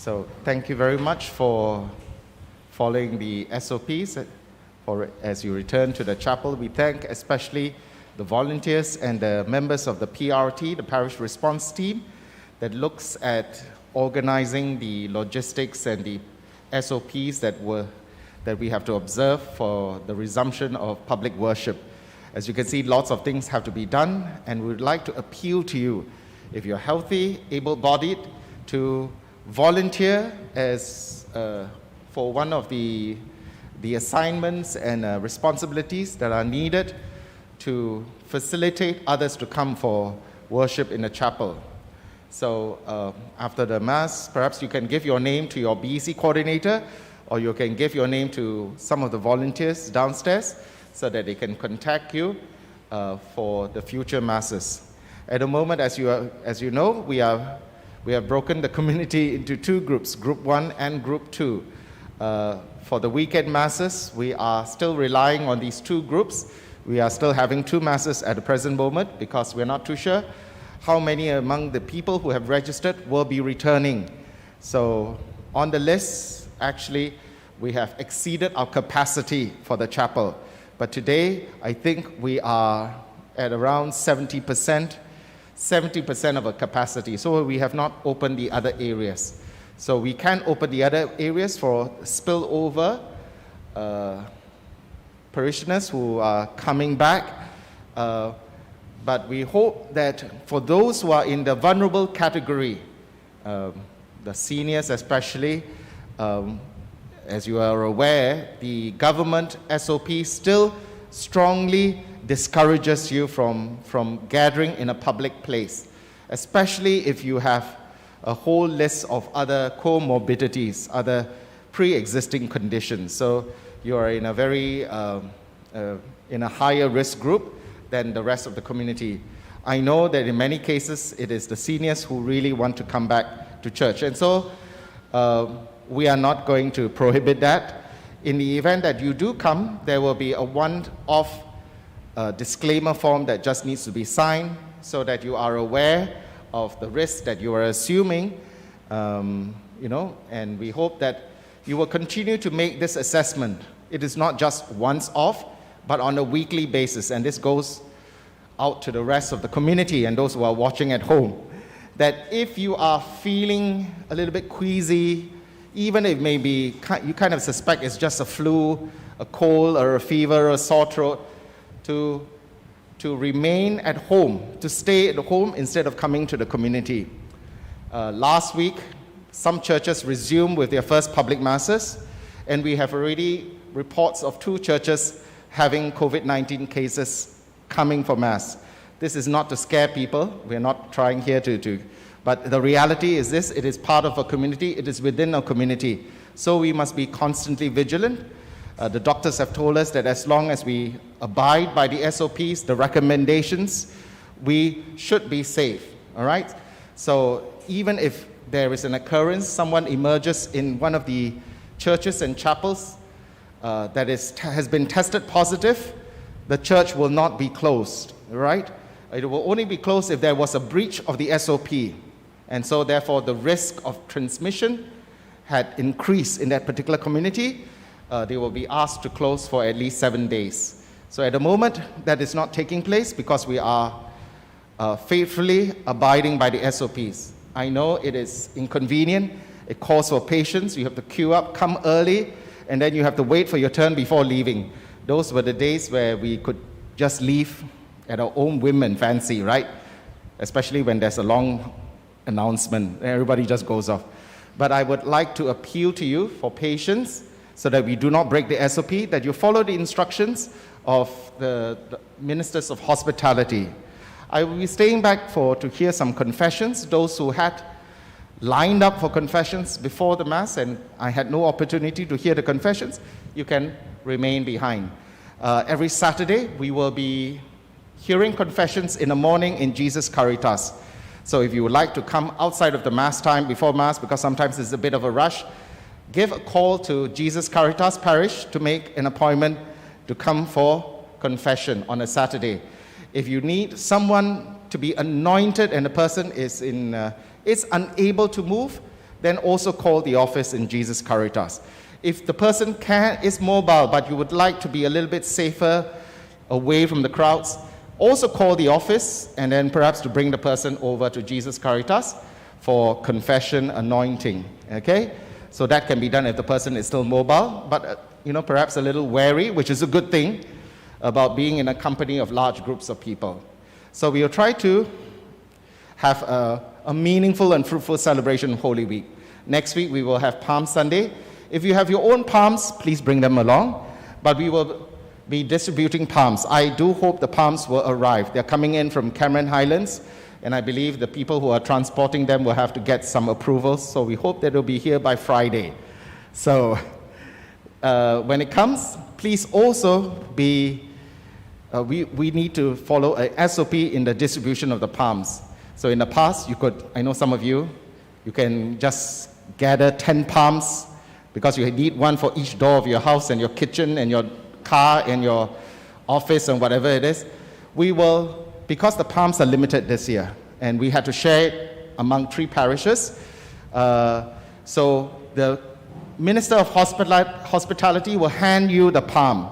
So thank you very much for following the SOPs as you return to the chapel. We thank especially the volunteers and the members of the PRT, the Parish Response Team, that looks at organizing the logistics and the SOPs that we have to observe for the resumption of public worship. As you can see, lots of things have to be done, and we would like to appeal to you, if you're healthy, able-bodied, to volunteer as for one of the assignments and responsibilities that are needed to facilitate others to come for worship in the chapel. So after the Mass, perhaps you can give your name to your BEC coordinator, or you can give your name to some of the volunteers downstairs so that they can contact you for the future Masses. At the moment, as you know, we have broken the community into two groups, Group 1 and Group 2. For the weekend Masses, we are still relying on these two groups. We are still having two Masses at the present moment because we're not too sure how many among the people who have registered will be returning. So on the list, actually, we have exceeded our capacity for the chapel. But today, I think we are at around 70% of our capacity. So we have not opened the other areas. So we can open the other areas for spillover parishioners who are coming back. But we hope that for those who are in the vulnerable category, the seniors especially, as you are aware, the government SOP still strongly discourages you from gathering in a public place, especially if you have a whole list of other comorbidities, other pre-existing conditions. So you are in a very in a higher risk group than the rest of the community. I know that in many cases it is the seniors who really want to come back to church, and so we are not going to prohibit that. In the event that you do come, there will be a one-off disclaimer form that just needs to be signed so that you are aware of the risk that you are assuming, and we hope that you will continue to make this assessment. It is not just once off, but on a weekly basis, and this goes out to the rest of the community and those who are watching at home, that if you are feeling a little bit queasy, even if maybe you kind of suspect it's just a flu, a cold, or a fever, or a sore throat, to remain at home, to stay at home instead of coming to the community. Last week, some churches resumed with their first public Masses, and we have already reports of 2 churches having COVID-19 cases coming for Mass. This is not to scare people. We're not trying here but the reality is this: it is part of a community, it is within a community. So we must be constantly vigilant. The doctors have told us that as long as we abide by the SOPs, the recommendations, we should be safe, all right? So even if there is an occurrence, someone emerges in one of the churches and chapels that has been tested positive, the church will not be closed, right? It will only be closed if there was a breach of the SOP. And so therefore the risk of transmission had increased in that particular community. They will be asked to close for at least 7 days. So at the moment, that is not taking place because we are faithfully abiding by the SOPs. I know it is inconvenient. It calls for patience. You have to queue up, come early, and then you have to wait for your turn before leaving. Those were the days where we could just leave at our own whim and fancy, right? Especially when there's a long announcement. Everybody just goes off. But I would like to appeal to you for patience so that we do not break the SOP, that you follow the instructions of the ministers of hospitality. I will be staying back to hear some confessions. Those who had lined up for confessions before the Mass and I had no opportunity to hear the confessions, you can remain behind. Every Saturday, we will be hearing confessions in the morning in Jesus Caritas. So if you would like to come outside of the Mass time, before Mass, because sometimes it's a bit of a rush, give a call to Jesus Caritas Parish to make an appointment to come for confession on a Saturday. If you need someone to be anointed and the person is unable to move, then also call the office in Jesus Caritas. If the person is mobile, but you would like to be a little bit safer, away from the crowds, also call the office, and then perhaps to bring the person over to Jesus Caritas for confession anointing, okay? So that can be done if the person is still mobile, but perhaps a little wary, which is a good thing about being in a company of large groups of people. So we will try to have a meaningful and fruitful celebration of Holy Week. Next week we will have Palm Sunday. If you have your own palms, please bring them along, but we will be distributing palms. I do hope the palms will arrive. They're coming in from Cameron Highlands, and I believe the people who are transporting them will have to get some approvals, so we hope that they'll be here by Friday. So when it comes, please also be, we need to follow a SOP in the distribution of the palms. So in the past, I know some of you can just gather 10 palms because you need one for each door of your house and your kitchen and your car and your office and whatever it is. We will, because the palms are limited this year, and we had to share it among 3 parishes. So the Minister of Hospitality will hand you the palm.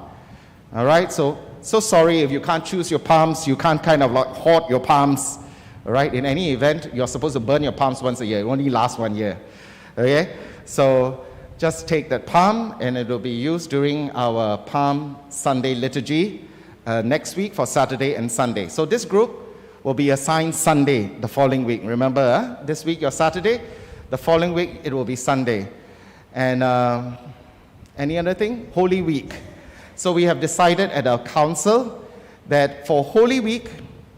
All right, so sorry if you can't choose your palms, you can't kind of like hoard your palms. All right, in any event, you're supposed to burn your palms once a year. It only lasts 1 year. Okay, so just take that palm, and it will be used during our Palm Sunday liturgy next week for Saturday and Sunday. So this group will be assigned Sunday the following week. Remember, this week you're Saturday, the following week it will be Sunday. And any other thing? Holy Week. So we have decided at our council that for Holy Week,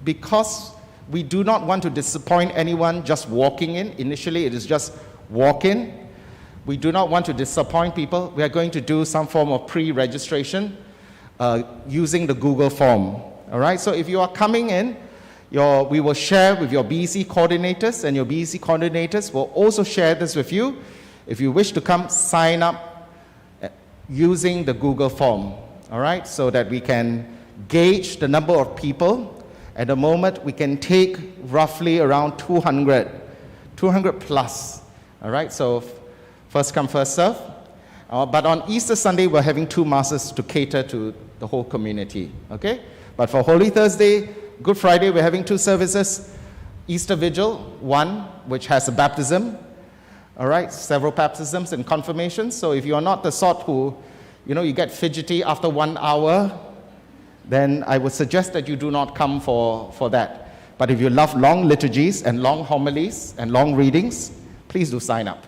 because we do not want to disappoint anyone just walking in, initially it is just walk in. We do not want to disappoint people. We are going to do some form of pre-registration using the Google form. All right, so if you are coming in, we will share with your BEC coordinators, and your BEC coordinators will also share this with you. If you wish to come, sign up using the Google form, all right, so that we can gauge the number of people. At the moment, we can take roughly around 200 plus, all right, so first come, first serve. But on Easter Sunday, we're having 2 masses to cater to the whole community, okay? But for Holy Thursday, Good Friday, we're having 2 services. Easter Vigil, 1, which has a baptism, all right? Several baptisms and confirmations. So if you're not the sort who, you get fidgety after 1 hour, then I would suggest that you do not come for that. But if you love long liturgies and long homilies and long readings, please do sign up.